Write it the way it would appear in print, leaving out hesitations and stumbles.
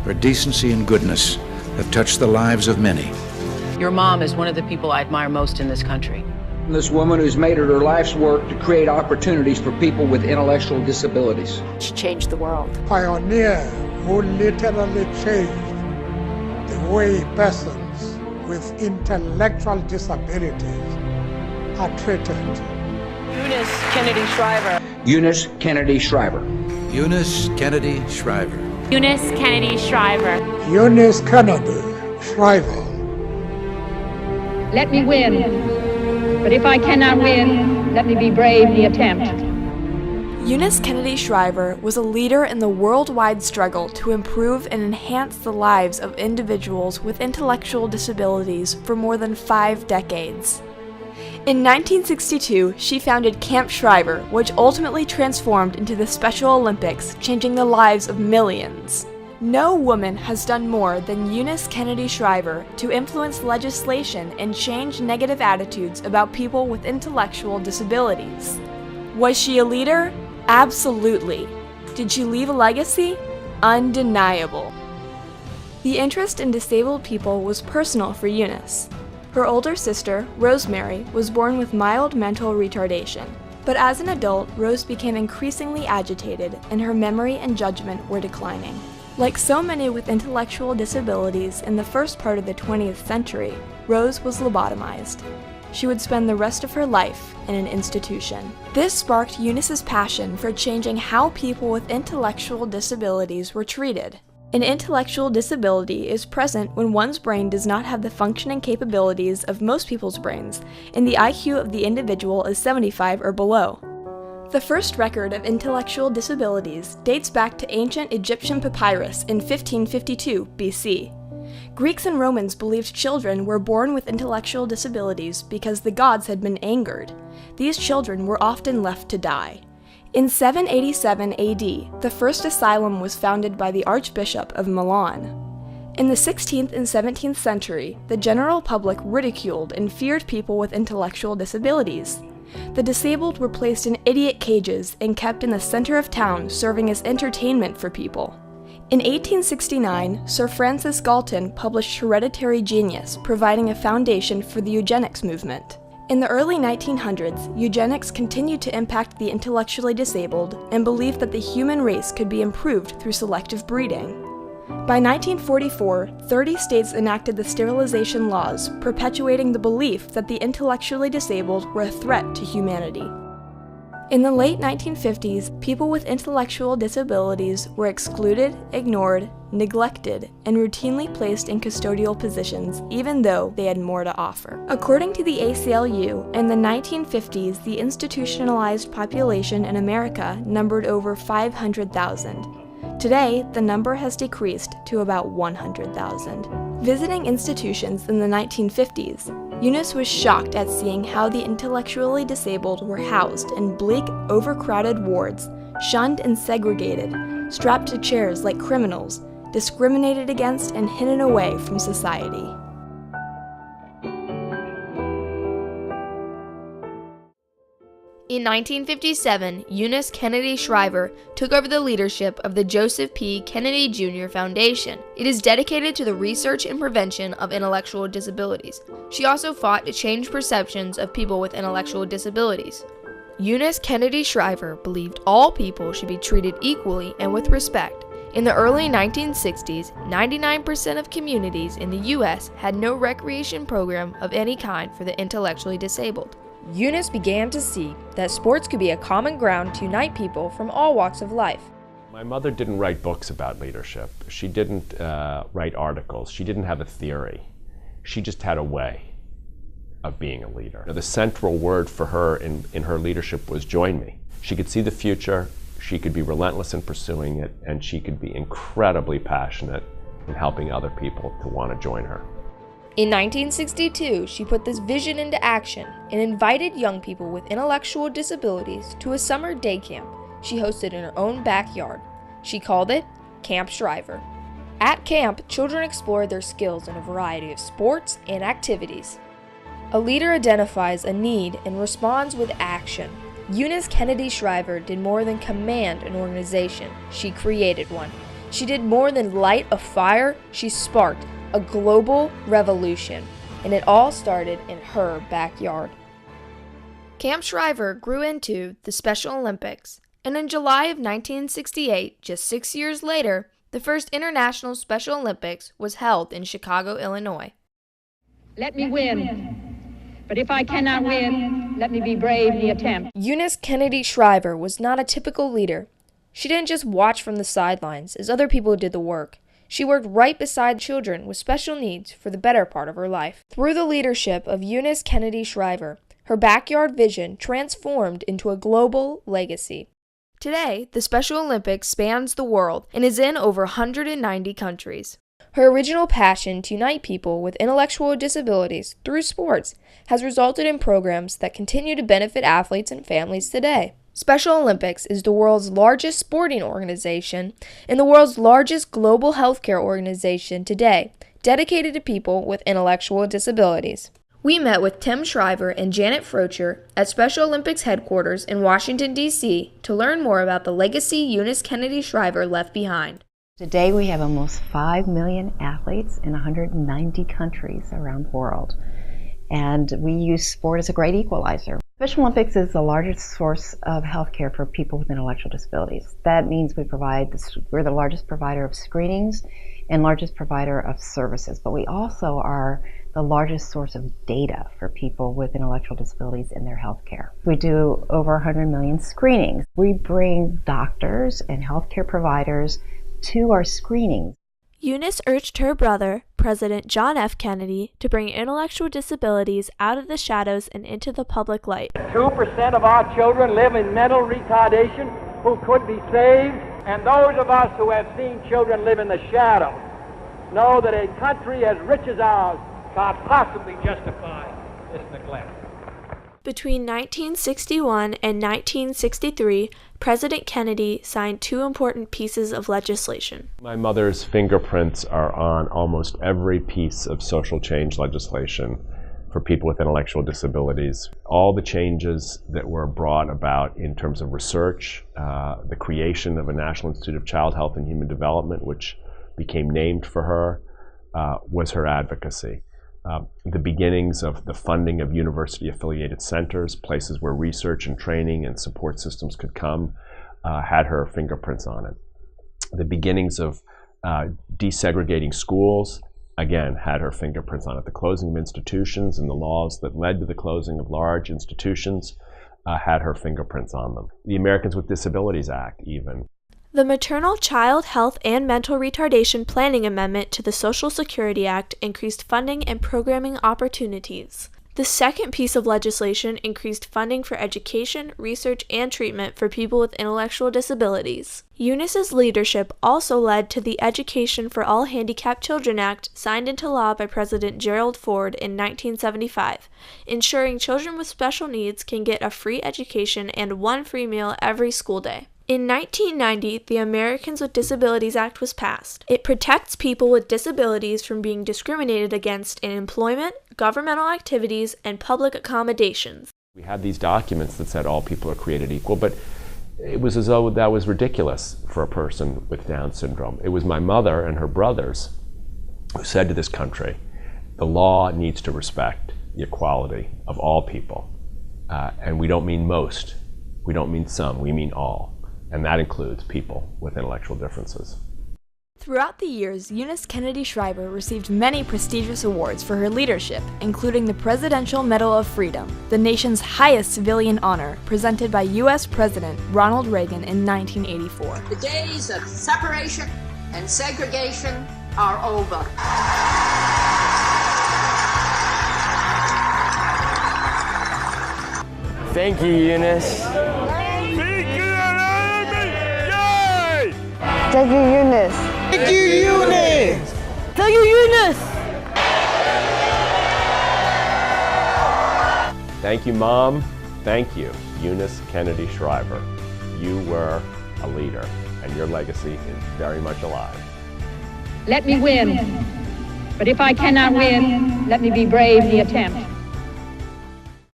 her decency and goodness have touched the lives of many. Your mom is one of the people I admire most in this country. This woman who's made it her life's work to create opportunities for people with intellectual disabilities. She changed the world. Pioneer who literally changed the way persons with intellectual disabilities are treated. Eunice Kennedy Shriver. Eunice Kennedy Shriver. Eunice Kennedy Shriver. Eunice Kennedy Shriver. Eunice Kennedy Shriver. Let me win, but if I cannot win, let me be brave in the attempt. Eunice Kennedy Shriver was a leader in the worldwide struggle to improve and enhance the lives of individuals with intellectual disabilities for more than 5 decades. In 1962, she founded Camp Shriver, which ultimately transformed into the Special Olympics, changing the lives of millions. No woman has done more than Eunice Kennedy Shriver to influence legislation and change negative attitudes about people with intellectual disabilities. Was she a leader? Absolutely. Did she leave a legacy? Undeniable. The interest in disabled people was personal for Eunice. Her older sister, Rosemary, was born with mild mental retardation. But as an adult, Rose became increasingly agitated, and her memory and judgment were declining. Like so many with intellectual disabilities in the first part of the 20th century, Rose was lobotomized. She would spend the rest of her life in an institution. This sparked Eunice's passion for changing how people with intellectual disabilities were treated. An intellectual disability is present when one's brain does not have the functioning capabilities of most people's brains, and the IQ of the individual is 75 or below. The first record of intellectual disabilities dates back to ancient Egyptian papyrus in 1552 BC. Greeks and Romans believed children were born with intellectual disabilities because the gods had been angered. These children were often left to die. In 787 AD, the first asylum was founded by the Archbishop of Milan. In the 16th and 17th century, the general public ridiculed and feared people with intellectual disabilities. The disabled were placed in idiot cages and kept in the center of town, serving as entertainment for people. In 1869, Sir Francis Galton published Hereditary Genius, providing a foundation for the eugenics movement. In the early 1900s, eugenics continued to impact the intellectually disabled and believed that the human race could be improved through selective breeding. By 1944, 30 states enacted the sterilization laws, perpetuating the belief that the intellectually disabled were a threat to humanity. In the late 1950s, people with intellectual disabilities were excluded, ignored, neglected, and routinely placed in custodial positions, even though they had more to offer. According to the ACLU, in the 1950s, the institutionalized population in America numbered over 500,000. Today, the number has decreased to about 100,000. Visiting institutions in the 1950s, Eunice was shocked at seeing how the intellectually disabled were housed in bleak, overcrowded wards, shunned and segregated, strapped to chairs like criminals, discriminated against and hidden away from society. In 1957, Eunice Kennedy Shriver took over the leadership of the Joseph P. Kennedy Jr. Foundation. It is dedicated to the research and prevention of intellectual disabilities. She also fought to change perceptions of people with intellectual disabilities. Eunice Kennedy Shriver believed all people should be treated equally and with respect. In the early 1960s, 99% of communities in the U.S. had no recreation program of any kind for the intellectually disabled. Eunice began to see that sports could be a common ground to unite people from all walks of life. My mother didn't write books about leadership. She didn't write articles. She didn't have a theory. She just had a way of being a leader. The central word for her in her leadership was join me. She could see the future, she could be relentless in pursuing it, and she could be incredibly passionate in helping other people to want to join her. In 1962, she put this vision into action and invited young people with intellectual disabilities to a summer day camp she hosted in her own backyard. She called it Camp Shriver. At camp, children explored their skills in a variety of sports and activities. A leader identifies a need and responds with action. Eunice Kennedy Shriver did more than command an organization, she created one. She did more than light a fire, she sparked a global revolution, and it all started in her backyard. Camp Shriver grew into the Special Olympics, and in July of 1968, just 6 years later, the first International Special Olympics was held in Chicago, Illinois. Let me win. But if I cannot win, let me be brave in the attempt. Eunice Kennedy Shriver was not a typical leader. She didn't just watch from the sidelines as other people did the work. She worked right beside children with special needs for the better part of her life. Through the leadership of Eunice Kennedy Shriver, her backyard vision transformed into a global legacy. Today, the Special Olympics spans the world and is in over 190 countries. Her original passion to unite people with intellectual disabilities through sports has resulted in programs that continue to benefit athletes and families today. Special Olympics is the world's largest sporting organization and the world's largest global healthcare organization today, dedicated to people with intellectual disabilities. We met with Tim Shriver and Janet Frocher at Special Olympics headquarters in Washington, D.C. to learn more about the legacy Eunice Kennedy Shriver left behind. Today we have almost 5 million athletes in 190 countries around the world, and we use sport as a great equalizer. Special Olympics is the largest source of health care for people with intellectual disabilities. That means we're the largest provider of screenings and largest provider of services, but we also are the largest source of data for people with intellectual disabilities in their health care. We do over 100 million screenings. We bring doctors and healthcare providers to our screenings. Eunice urged her brother, President John F. Kennedy, to bring intellectual disabilities out of the shadows and into the public light. 2% of our children live in mental retardation who could be saved, and those of us who have seen children live in the shadows know that a country as rich as ours can't possibly justify this neglect. Between 1961 and 1963, President Kennedy signed 2 important pieces of legislation. My mother's fingerprints are on almost every piece of social change legislation for people with intellectual disabilities. All the changes that were brought about in terms of research, the creation of a National Institute of Child Health and Human Development, which became named for her, was her advocacy. The beginnings of the funding of university-affiliated centers, places where research and training and support systems could come, had her fingerprints on it. The beginnings of desegregating schools, again, had her fingerprints on it. The closing of institutions and the laws that led to the closing of large institutions had her fingerprints on them. The Americans with Disabilities Act, even. The Maternal Child Health and Mental Retardation Planning Amendment to the Social Security Act increased funding and programming opportunities. The second piece of legislation increased funding for education, research, and treatment for people with intellectual disabilities. Eunice's leadership also led to the Education for All Handicapped Children Act, signed into law by President Gerald Ford in 1975, ensuring children with special needs can get a free education and 1 free meal every school day. In 1990, the Americans with Disabilities Act was passed. It protects people with disabilities from being discriminated against in employment, governmental activities, and public accommodations. We had these documents that said all people are created equal, but it was as though that was ridiculous for a person with Down syndrome. It was my mother and her brothers who said to this country, the law needs to respect the equality of all people. And we don't mean most, we don't mean some, we mean all. And that includes people with intellectual differences. Throughout the years, Eunice Kennedy Shriver received many prestigious awards for her leadership, including the Presidential Medal of Freedom, the nation's highest civilian honor, presented by U.S. President Ronald Reagan in 1984. The days of separation and segregation are over. Thank you, Eunice. Thank you, Eunice. Thank you, Eunice. Thank you, Eunice. Thank you, Mom. Thank you, Eunice Kennedy Shriver. You were a leader, and your legacy is very much alive. Let me win. But if I cannot win, let me be brave in the attempt.